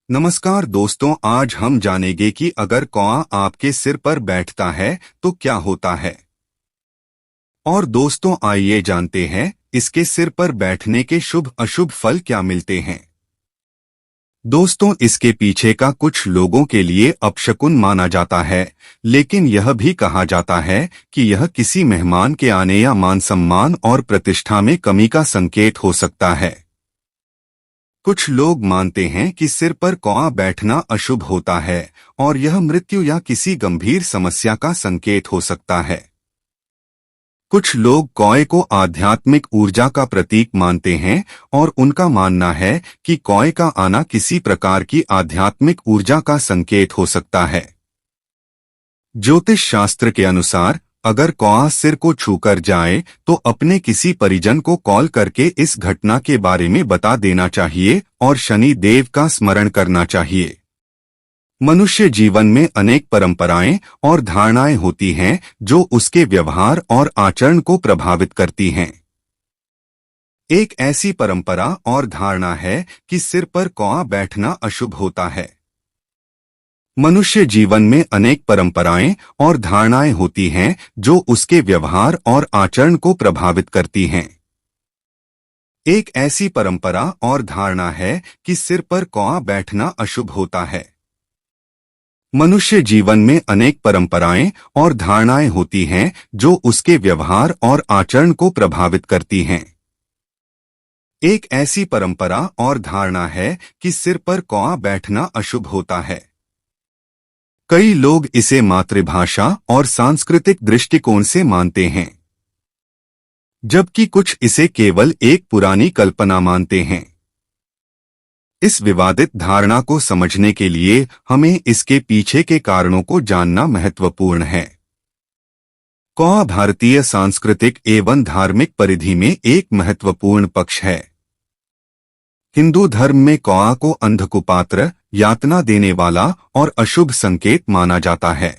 नमस्कार दोस्तों, आज हम जानेंगे कि अगर कौआ आपके सिर पर बैठता है तो क्या होता है। और दोस्तों, आइए जानते हैं इसके सिर पर बैठने के शुभ अशुभ फल क्या मिलते हैं। दोस्तों, इसके पीछे का कुछ लोगों के लिए अपशकुन माना जाता है, लेकिन यह भी कहा जाता है कि यह किसी मेहमान के आने या मान सम्मान और प्रतिष्ठा में कमी का संकेत हो सकता है। कुछ लोग मानते हैं कि सिर पर कौआ बैठना अशुभ होता है और यह मृत्यु या किसी गंभीर समस्या का संकेत हो सकता है। कुछ लोग कौए को आध्यात्मिक ऊर्जा का प्रतीक मानते हैं और उनका मानना है कि कौए का आना किसी प्रकार की आध्यात्मिक ऊर्जा का संकेत हो सकता है। ज्योतिष शास्त्र के अनुसार अगर कौआ सिर को छूकर जाए तो अपने किसी परिजन को कॉल करके इस घटना के बारे में बता देना चाहिए और शनि देव का स्मरण करना चाहिए। मनुष्य जीवन में अनेक परंपराएं और धारणाएं होती हैं जो उसके व्यवहार और आचरण को प्रभावित करती हैं। एक ऐसी परंपरा और धारणा है कि सिर पर कौआ बैठना अशुभ होता है। मनुष्य जीवन में अनेक परंपराएं और धारणाएं होती हैं जो उसके व्यवहार और आचरण को प्रभावित करती हैं। एक ऐसी परंपरा और धारणा है कि सिर पर कौआ बैठना अशुभ होता है। मनुष्य जीवन में अनेक परंपराएं और धारणाएं होती हैं जो उसके व्यवहार और आचरण को प्रभावित करती हैं। एक ऐसी परंपरा और धारणा है कि सिर पर कौआ बैठना अशुभ होता है। कई लोग इसे मातृभाषा और सांस्कृतिक दृष्टिकोण से मानते हैं, जबकि कुछ इसे केवल एक पुरानी कल्पना मानते हैं। इस विवादित धारणा को समझने के लिए हमें इसके पीछे के कारणों को जानना महत्वपूर्ण है। कौआ भारतीय सांस्कृतिक एवं धार्मिक परिधि में एक महत्वपूर्ण पक्ष है। हिंदू धर्म में कौआ को अंधकुपात्र, यातना देने वाला और अशुभ संकेत माना जाता है।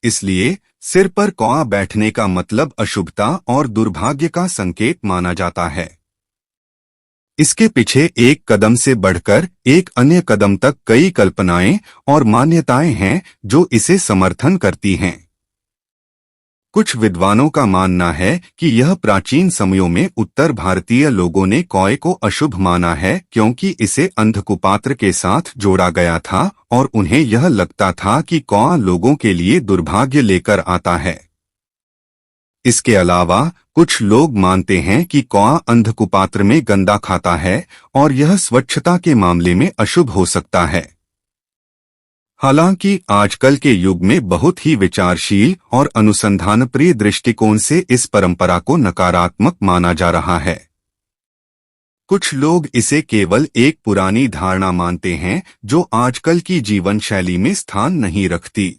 इसलिए सिर पर कौआ बैठने का मतलब अशुभता और दुर्भाग्य का संकेत माना जाता है। इसके पीछे एक कदम से बढ़कर एक अन्य कदम तक कई कल्पनाएं और मान्यताएं हैं जो इसे समर्थन करती हैं। कुछ विद्वानों का मानना है कि यह प्राचीन समयों में उत्तर भारतीय लोगों ने कौए को अशुभ माना है क्योंकि इसे अंधकुपात्र के साथ जोड़ा गया था और उन्हें यह लगता था कि कौआ लोगों के लिए दुर्भाग्य लेकर आता है। इसके अलावा कुछ लोग मानते हैं कि कौआ अंधकुपात्र में गंदा खाता है और यह स्वच्छता के मामले में अशुभ हो सकता है। हालांकि आजकल के युग में बहुत ही विचारशील और अनुसंधानप्रिय दृष्टिकोण से इस परंपरा को नकारात्मक माना जा रहा है। कुछ लोग इसे केवल एक पुरानी धारणा मानते हैं जो आजकल की जीवन शैली में स्थान नहीं रखती।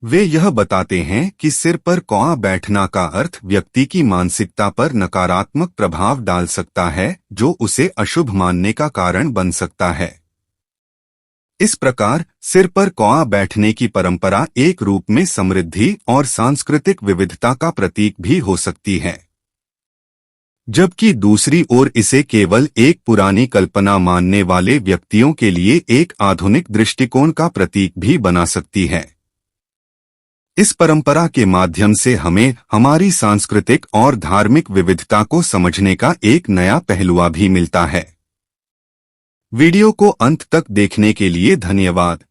वे यह बताते हैं कि सिर पर कौआ बैठना का अर्थ व्यक्ति की मानसिकता पर नकारात्मक प्रभाव डाल सकता है जो उसे अशुभ मानने का कारण बन सकता है। इस प्रकार सिर पर कौआ बैठने की परंपरा एक रूप में समृद्धि और सांस्कृतिक विविधता का प्रतीक भी हो सकती है, जबकि दूसरी ओर इसे केवल एक पुरानी कल्पना मानने वाले व्यक्तियों के लिए एक आधुनिक दृष्टिकोण का प्रतीक भी बना सकती है। इस परंपरा के माध्यम से हमें हमारी सांस्कृतिक और धार्मिक विविधता को समझने का एक नया पहलू भी मिलता है। वीडियो को अंत तक देखने के लिए धन्यवाद।